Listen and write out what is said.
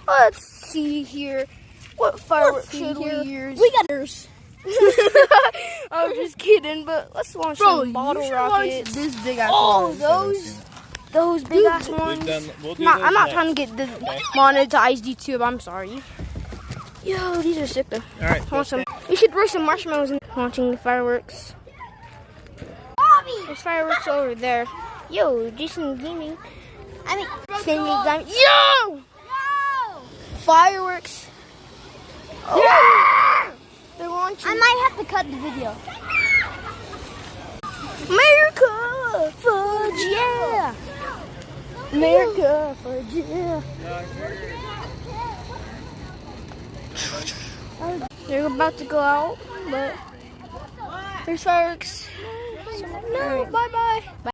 Let's see here. What fireworks should we use? We got yours. I was just kidding, but let's launch some bottle rockets. This big ass Oh, those big ass ones. I'm not trying to get demonetized YouTube. I'm sorry. Yo, these are sick though. All right. Awesome. We should throw some marshmallows in launching the fireworks. There's fireworks over there. Yo, Jason Gaming. Yo! Fireworks. Oh. Yeah! They're launching. I might have to cut the video. America, fudge, yeah! America, fudge, yeah! They're about to go out, but there's fireworks. No, bye-bye.